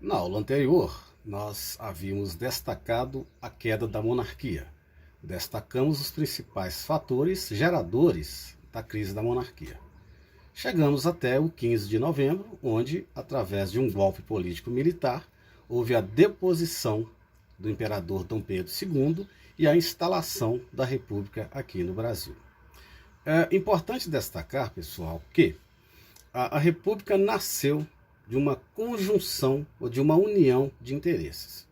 Na aula anterior, nós havíamos destacado a queda da monarquia. Destacamos os principais fatores geradores da crise da monarquia. Chegamos até o 15 de novembro, onde, através de um golpe político-militar, houve a deposição do imperador Dom Pedro II e a instalação da República aqui no Brasil. É importante destacar, pessoal, que a República nasceu de uma conjunção ou de uma união de interesses,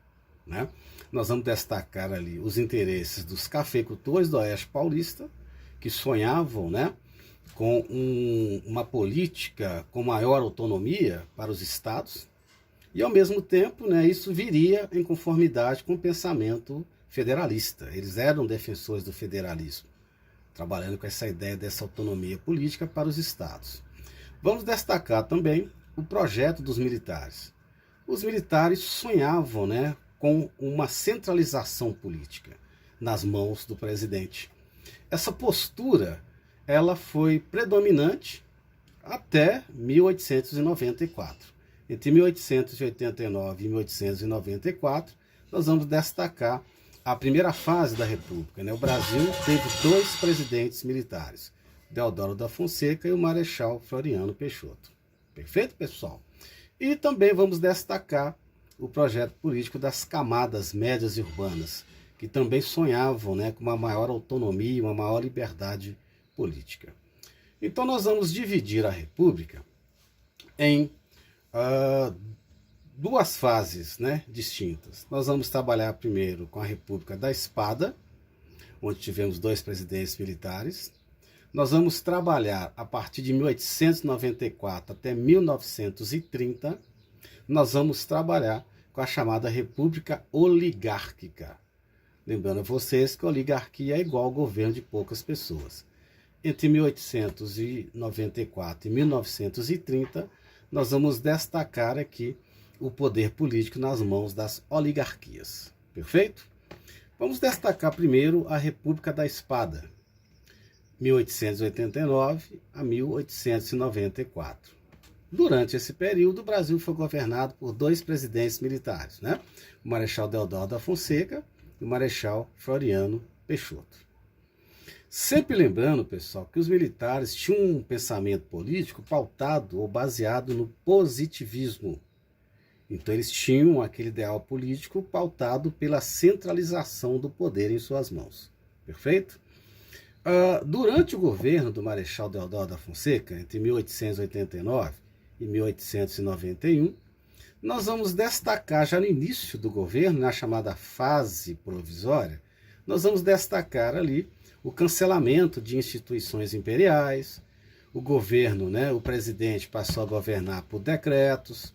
né? Nós vamos destacar ali os interesses dos cafeicultores do Oeste Paulista, que sonhavam, né, com uma política com maior autonomia para os estados, e ao mesmo tempo, né, isso viria em conformidade com o pensamento federalista. Eles eram defensores do federalismo, trabalhando com essa ideia dessa autonomia política para os estados. Vamos destacar também o projeto dos militares. Os militares sonhavam, né, com uma centralização política nas mãos do presidente. Essa postura, ela foi predominante até 1894. Entre 1889 e 1894, nós vamos destacar a primeira fase da República, né? O Brasil teve dois presidentes militares, Deodoro da Fonseca e o Marechal Floriano Peixoto. Perfeito, pessoal? E também vamos destacar o projeto político das camadas médias e urbanas, que também sonhavam, né, com uma maior autonomia, uma maior liberdade política. Então nós vamos dividir a República em duas fases, né, distintas. Nós vamos trabalhar primeiro com a República da Espada, onde tivemos dois presidentes militares. Nós vamos trabalhar a partir de 1894 até 1930, nós vamos trabalhar com a chamada República Oligárquica. Lembrando a vocês que a oligarquia é igual ao governo de poucas pessoas. Entre 1894 e 1930, nós vamos destacar aqui o poder político nas mãos das oligarquias. Perfeito? Vamos destacar primeiro a República da Espada, 1889 a 1894. Durante esse período, o Brasil foi governado por dois presidentes militares, né? O Marechal Deodoro da Fonseca e o Marechal Floriano Peixoto. Sempre lembrando, pessoal, que os militares tinham um pensamento político pautado ou baseado no positivismo. Então eles tinham aquele ideal político pautado pela centralização do poder em suas mãos. Perfeito? Durante o governo do Marechal Deodoro da Fonseca, entre 1889 e 1891, nós vamos destacar já no início do governo, na chamada fase provisória, nós vamos destacar ali o cancelamento de instituições imperiais, o governo, né, o presidente passou a governar por decretos.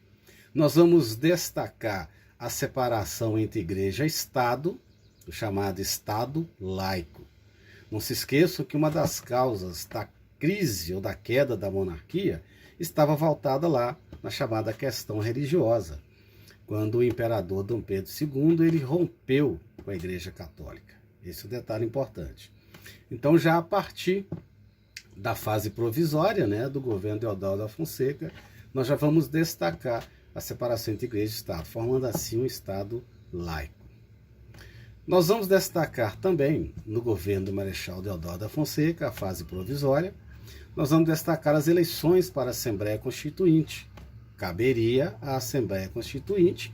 Nós vamos destacar a separação entre igreja e Estado, o chamado Estado laico. Não se esqueçam que uma das causas da crise ou da queda da monarquia estava voltada lá na chamada questão religiosa, quando o imperador Dom Pedro II ele rompeu com a Igreja Católica. Esse é um detalhe importante. Então, já a partir da fase provisória, né, do governo Deodoro da Fonseca, nós já vamos destacar a separação entre igreja e Estado, formando assim um Estado laico. Nós vamos destacar também, no governo do Marechal Deodoro da Fonseca, a fase provisória, nós vamos destacar as eleições para a Assembleia Constituinte. Caberia à Assembleia Constituinte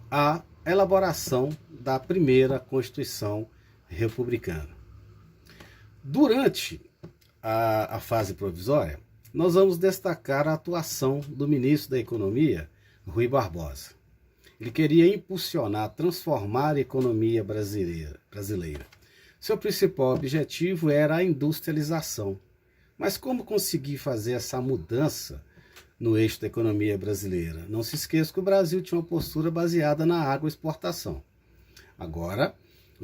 a elaboração da primeira Constituição Republicana. Durante a fase provisória, nós vamos destacar a atuação do ministro da Economia, Rui Barbosa. Ele queria impulsionar, transformar a economia brasileira. Seu principal objetivo era a industrialização. Mas como conseguir fazer essa mudança no eixo da economia brasileira? Não se esqueça que o Brasil tinha uma postura baseada na agroexportação. Agora,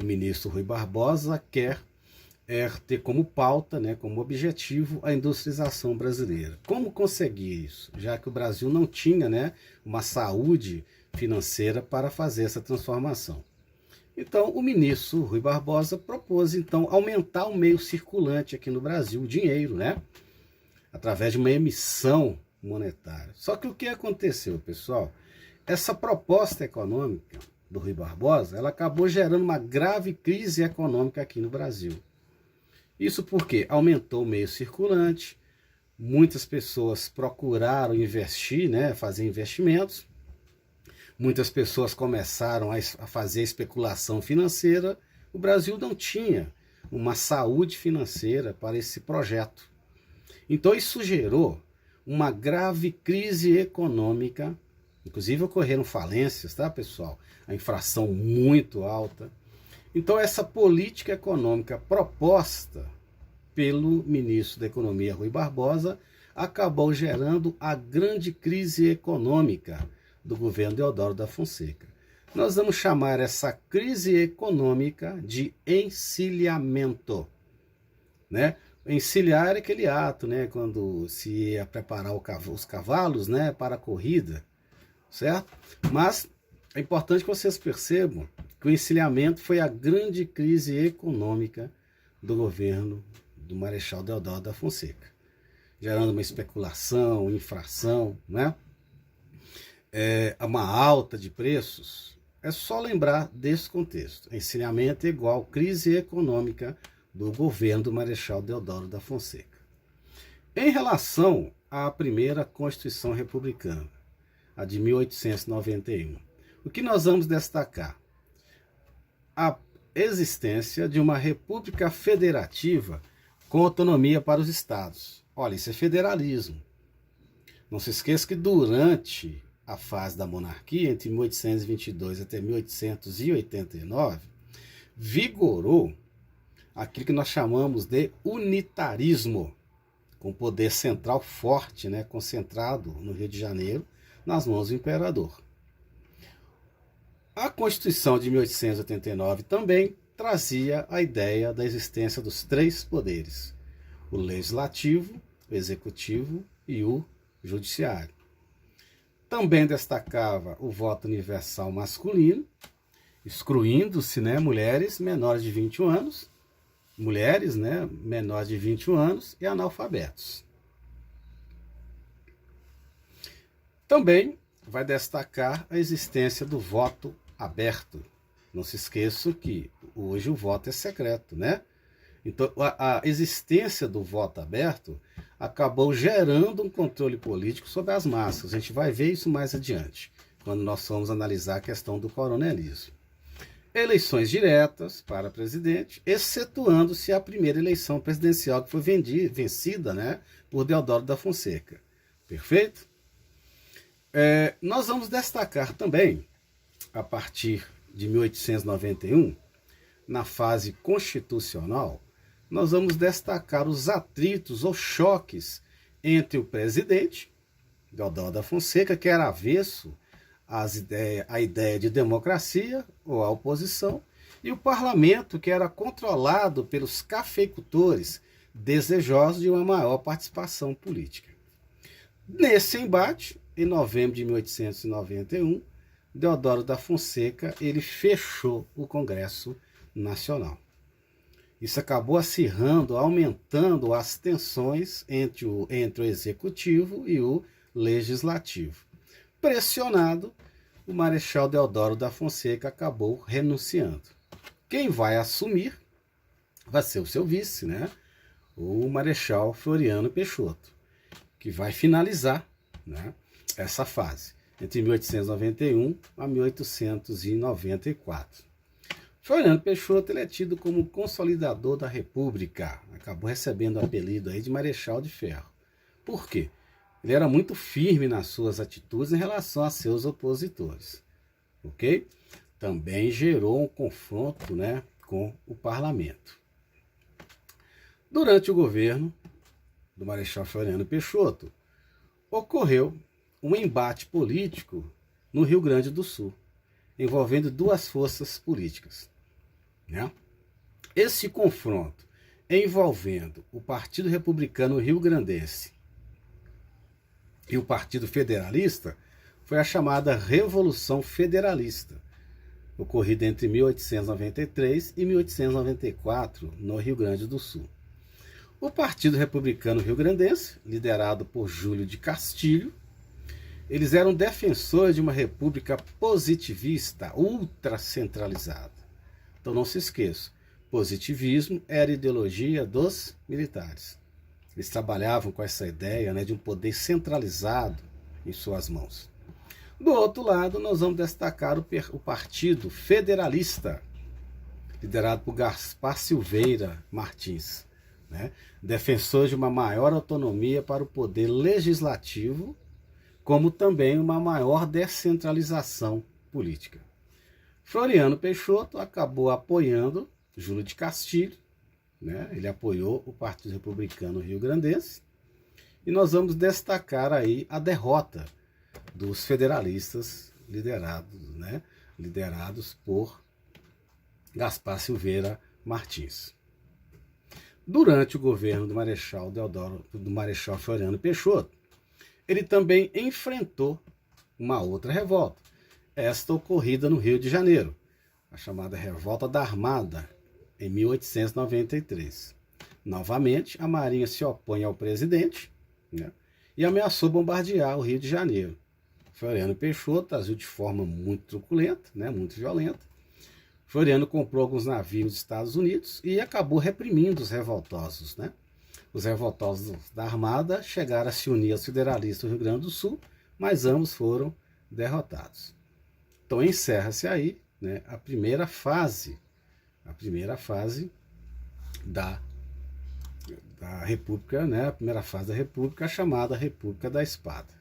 o ministro Rui Barbosa quer ter como pauta, né, como objetivo, a industrialização brasileira. Como conseguir isso? Já que o Brasil não tinha, né, uma saúde financeira para fazer essa transformação. Então, o ministro Rui Barbosa propôs, então, aumentar o meio circulante aqui no Brasil, o dinheiro, né, através de uma emissão monetária. Só que o que aconteceu, pessoal? essa proposta econômica do Rui Barbosa, ela acabou gerando uma grave crise econômica aqui no Brasil. Isso porque aumentou o meio circulante, muitas pessoas procuraram investir, né, fazer investimentos, muitas pessoas começaram a fazer especulação financeira. O Brasil não tinha uma saúde financeira para esse projeto. Então isso gerou uma grave crise econômica, inclusive ocorreram falências, tá, pessoal? A inflação muito alta. Então essa política econômica proposta pelo ministro da Economia, Rui Barbosa, acabou gerando a grande crise econômica do governo Deodoro da Fonseca. Nós vamos chamar essa crise econômica de encilhamento, né? Encilhar é aquele ato, né, quando se ia preparar os cavalos, né, para a corrida, certo? Mas é importante que vocês percebam que o encilhamento foi a grande crise econômica do governo do Marechal Deodoro da Fonseca, gerando uma especulação, infração, né? Uma alta de preços. É só lembrar desse contexto. Encilhamento é igual crise econômica do governo do Marechal Deodoro da Fonseca. Em relação à primeira Constituição Republicana, a de 1891, o que nós vamos destacar? A existência de uma república federativa com autonomia para os estados. Olha, isso é federalismo. Não se esqueça que durante a fase da monarquia, entre 1822 até 1889, vigorou aquilo que nós chamamos de unitarismo, com poder central forte, né, concentrado no Rio de Janeiro, nas mãos do imperador. A Constituição de 1889 também trazia a ideia da existência dos três poderes: o legislativo, o executivo e o judiciário. Também destacava o voto universal masculino, excluindo-se, né, mulheres menores de 21 anos, mulheres, né, menores de 21 anos e analfabetos. Também vai destacar a existência do voto aberto. Não se esqueça que hoje o voto é secreto, né? Então, a existência do voto aberto acabou gerando um controle político sobre as massas. A gente vai ver isso mais adiante, quando nós formos analisar a questão do coronelismo. Eleições diretas para presidente, excetuando-se a primeira eleição presidencial que foi vencida, né, por Deodoro da Fonseca. Perfeito? Nós vamos destacar também, a partir de 1891, na fase constitucional, nós vamos destacar os atritos ou choques entre o presidente, Deodoro da Fonseca, que era avesso à ideia de democracia ou à oposição, e o parlamento, que era controlado pelos cafeicultores, desejosos de uma maior participação política. Nesse embate, em novembro de 1891, Deodoro da Fonseca ele fechou o Congresso Nacional. Isso acabou acirrando, aumentando as tensões entre o executivo e o legislativo. Pressionado, o Marechal Deodoro da Fonseca acabou renunciando. Quem vai assumir vai ser o seu vice, né? O Marechal Floriano Peixoto, que vai finalizar, né, essa fase, entre 1891 a 1894. Floriano Peixoto ele é tido como consolidador da República, acabou recebendo o apelido aí de Marechal de Ferro. Por quê? Ele era muito firme nas suas atitudes em relação a seus opositores, ok? Também gerou um confronto, né, com o parlamento. Durante o governo do Marechal Floriano Peixoto, ocorreu um embate político no Rio Grande do Sul, envolvendo duas forças políticas, né? Esse confronto envolvendo o Partido Republicano Rio-Grandense e o Partido Federalista foi a chamada Revolução Federalista, ocorrida entre 1893 e 1894 no Rio Grande do Sul. O Partido Republicano Rio-Grandense, liderado por Júlio de Castilho, Eles eram defensores de uma república positivista, ultracentralizada. Então não se esqueça, positivismo era a ideologia dos militares. Eles trabalhavam com essa ideia, né, de um poder centralizado em suas mãos. Do outro lado, nós vamos destacar o Partido Federalista, liderado por Gaspar Silveira Martins, né, defensor de uma maior autonomia para o poder legislativo, como também uma maior descentralização política. Floriano Peixoto acabou apoiando Júlio de Castilho, né? Ele apoiou o Partido Republicano Rio-Grandense, e nós vamos destacar aí a derrota dos federalistas liderados por Gaspar Silveira Martins. Durante o governo do Marechal Floriano Peixoto, ele também enfrentou uma outra revolta, esta ocorrida no Rio de Janeiro, a chamada Revolta da Armada, em 1893. Novamente, a Marinha se opõe ao presidente, né, e ameaçou bombardear o Rio de Janeiro. Floriano Peixoto agiu de forma muito truculenta, né, muito violenta. Floriano comprou alguns navios dos Estados Unidos e acabou reprimindo os revoltosos, né? Os revoltosos da Armada chegaram a se unir aos federalistas do Rio Grande do Sul, mas ambos foram derrotados. Então encerra-se aí, né, a primeira fase da República, né, a primeira fase da República, chamada República da Espada.